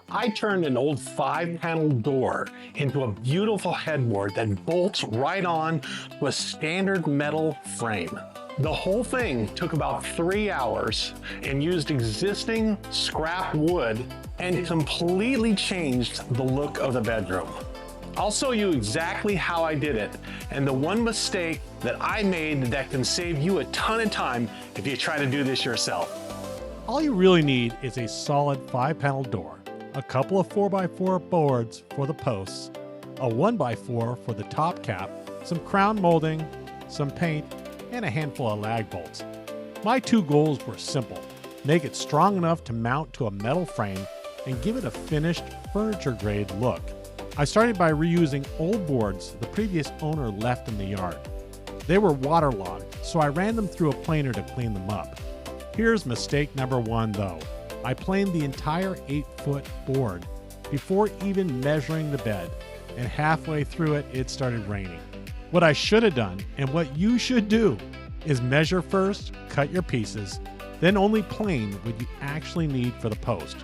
I turned an old 5-panel door into a beautiful headboard that bolts right on to a standard metal frame. The whole thing took about 3 hours and used existing scrap wood and completely changed the look of the bedroom. I'll show you exactly how I did it and the one mistake that I made that can save you a ton of time if you try to do this yourself. All you really need is a solid 5-panel door, a couple of 4x4 boards for the posts, a 1x4 for the top cap, some crown molding, some paint, and a handful of lag bolts. My two goals were simple: make it strong enough to mount to a metal frame and give it a finished furniture grade look. I started by reusing old boards the previous owner left in the yard. They were waterlogged, so I ran them through a planer to clean them up. Here's mistake number one though. I planed the entire 8-foot board before even measuring the bed, and halfway through it, it started raining. What I should have done, and what you should do, is measure first, cut your pieces, then only plane what you actually need for the post.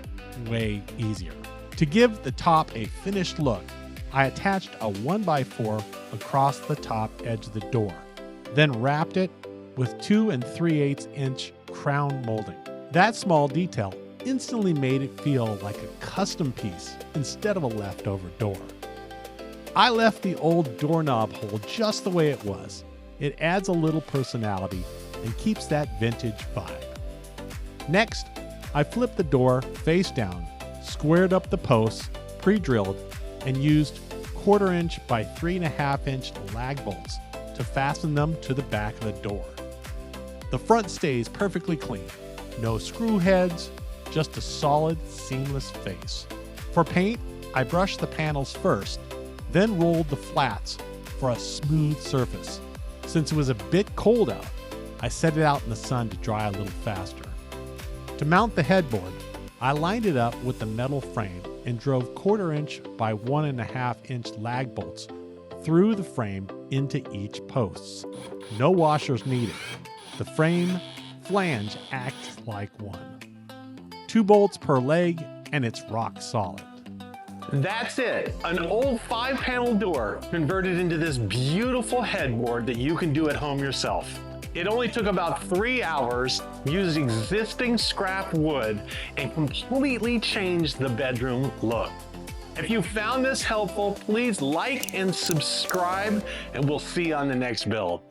Way easier. To give the top a finished look, I attached a 1x4 across the top edge of the door, then wrapped it with 2 3/8 inch crown molding. That small detail instantly made it feel like a custom piece instead of a leftover door. I left the old doorknob hole just the way it was. It adds a little personality and keeps that vintage vibe. Next, I flipped the door face down, squared up the posts, pre-drilled, and used 1/4 inch by 3.5 inch lag bolts to fasten them to the back of the door. The front stays perfectly clean. No screw heads, just a solid, seamless face. For paint, I brushed the panels first, then rolled the flats for a smooth surface. Since it was a bit cold out, I set it out in the sun to dry a little faster. To mount the headboard, I lined it up with the metal frame and drove 1/4 inch by 1.5 inch lag bolts through the frame into each post. No washers needed. The frame flange acts like one. 2 bolts per leg and it's rock solid. That's it, an old 5-panel door converted into this beautiful headboard that you can do at home yourself. It only took about 3 hours, used existing scrap wood, and completely changed the bedroom look. If you found this helpful, please like and subscribe, and we'll see you on the next build.